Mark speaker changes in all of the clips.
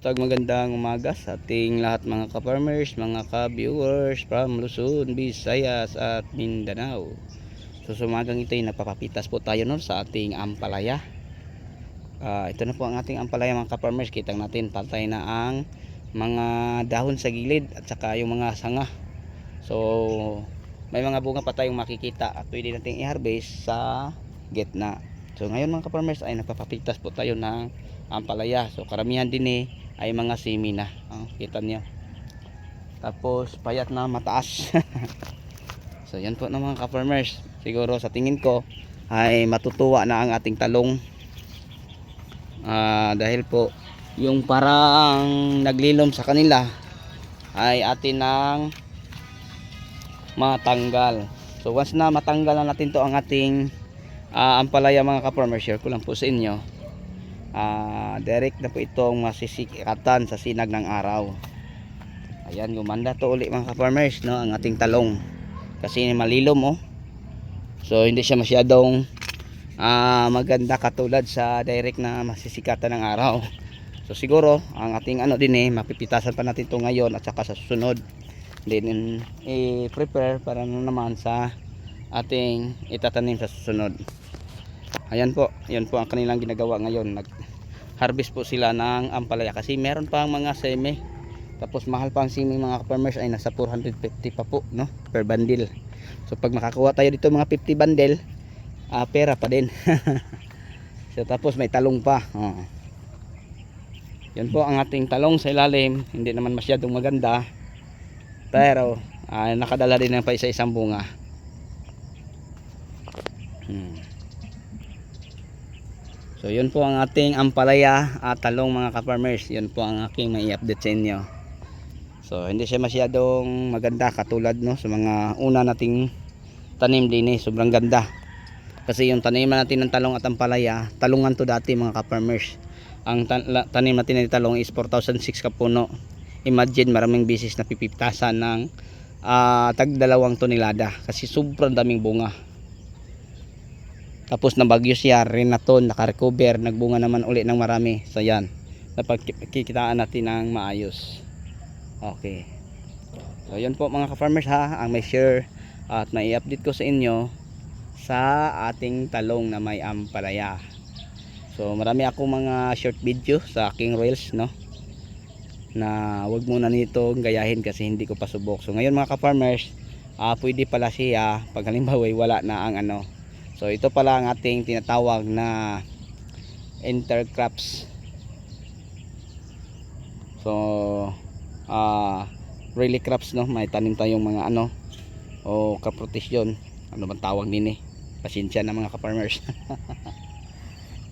Speaker 1: Magandang umaga sa ating lahat mga ka-farmers, mga ka-viewers from Luzon, Visayas at Mindanao. So sa umagang ito ay napapapitas po tayo sa ating ampalaya. Ito na po ang ating ampalaya mga ka-farmers. Kitang natin patay na ang mga dahon sa gilid at saka yung mga sanga. So may mga bunga pa tayong makikita at pwede nating i-harvest sa gitna. So ngayon mga ka-farmers ay napapapitas po tayo ng ampalaya. So karamihan din ay mga semi na. Kita niyo. Tapos payat na mataas. So yan po na mga ka-farmers. Siguro sa tingin ko ay matutuwa na ang ating talong. Dahil po yung parang naglilom sa kanila ay atin nang matanggal. So once na matanggal na natin to ang ating ampalaya mga ka-farmers, share ko lang po sa inyo. Direct na po itong masisikatan sa sinag ng araw. Ayan, gumanda to uli mga ka-farmers, no, ang ating talong kasi malilom. So hindi siya masyadong maganda katulad sa direct na masisikatan ng araw. So siguro ang ating mapipitasan pa natin to ngayon at saka sa susunod din i-prepare para naman sa ating itatanim sa susunod. Ayan po, yan po ang kanilang ginagawa ngayon. Nag-harvest po sila ng ampalaya kasi meron pang mga semi. Tapos mahal pa ang semi mga farmers ay nasa 450 pa po, no, per bundle. So pag makakuha tayo dito mga 50 bundle, pera pa din. So tapos may talong pa. Yan po ang ating talong sa ilalim. Hindi naman masyadong maganda, pero nakadala din ng pa isa-isang bunga. So yun po ang ating ampalaya at talong mga ka-farmers. Yun po ang aking may update sa inyo. So hindi siya masyadong maganda katulad sa mga una nating tanim din sobrang ganda. Kasi yung taniman natin ng talong at ampalaya, talungan to dati mga ka-farmers. Ang tanim natin ng talong is 4,006 kapuno. Imagine maraming bisis na pipiptasan ng tag 2 tonelada kasi sobrang daming bunga. Tapos nabagyo siya, renaton, nakarecover, nagbunga naman uli ng marami. So yan, napagkikitaan natin ng maayos. Okay. So yan po mga ka-farmers ang may share at may update ko sa inyo sa ating talong na may ampalaya. So marami ako mga short video sa aking reels, no, na wag muna nito gayahin kasi hindi ko pa subok. So ngayon mga ka-farmers, pwede pala siya pag halimbawa wala na ang So ito pala ang ating tinatawag na intercrops. So really crops, no, may tanim tayong mga o kaprotisyon, bang tawag din pasensya na mga ka-farmers.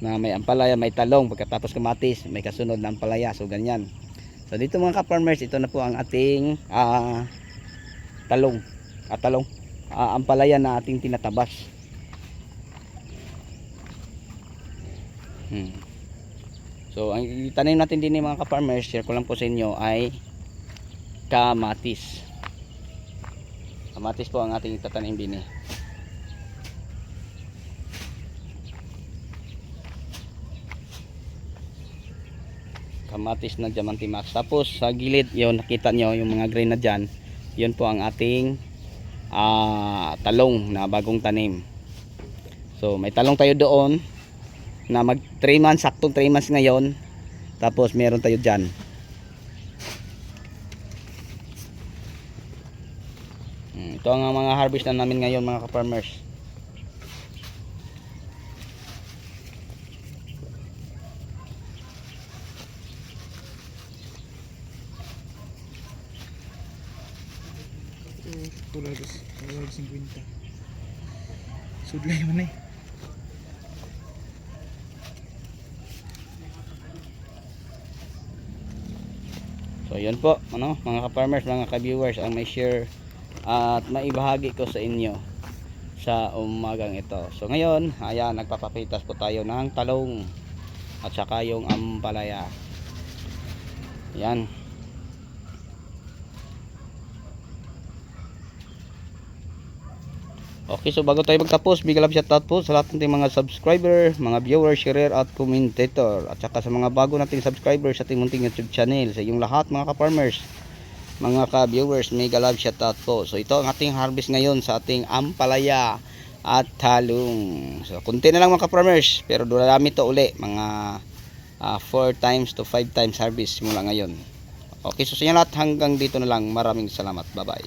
Speaker 1: Na may ampalaya, may talong, pagkatapos kamatis may kasunod na ampalaya. So ganyan. So dito mga ka-farmers, ito na po ang ating talong ampalaya na ating tinatabas. So ang itanim natin din mga ka-farmers, share ko lang po sa inyo, ay kamatis. Kamatis po ang ating itatanim din kamatis na Diamante Max. Tapos sa gilid, yun nakita nyo yung mga green na dyan, yun po ang ating talong na bagong tanim. So may talong tayo doon na mag 3 months, saktong 3 months ngayon. Tapos meron tayo dyan. Ito ang mga harvest na namin ngayon mga ka-farmers.
Speaker 2: Kulos 50. Sudlay man
Speaker 1: So yun po mga ka-farmers, mga ka-viewers, ang may share at maibahagi ko sa inyo sa umagang ito. So ngayon, ayan, nagpapapitas po tayo ng talong at saka yung ampalaya. Yan. Okay, so bago tayo magtapos, big love shoutout po sa lahat ng ating mga subscriber, mga viewer, sharer at commentator, at saka sa mga bago nating subscribers sa ating munting YouTube channel, sa inyong lahat mga ka-farmers, mga ka-viewers, mega love shoutout po. So ito ang ating harvest ngayon sa ating ampalaya at talong. So kunti na lang mga ka-farmers, pero durami to uli, mga 4 times to 5 times harvest mula ngayon. Okay, so sa inyo lahat hanggang dito na lang. Maraming salamat. Bye bye.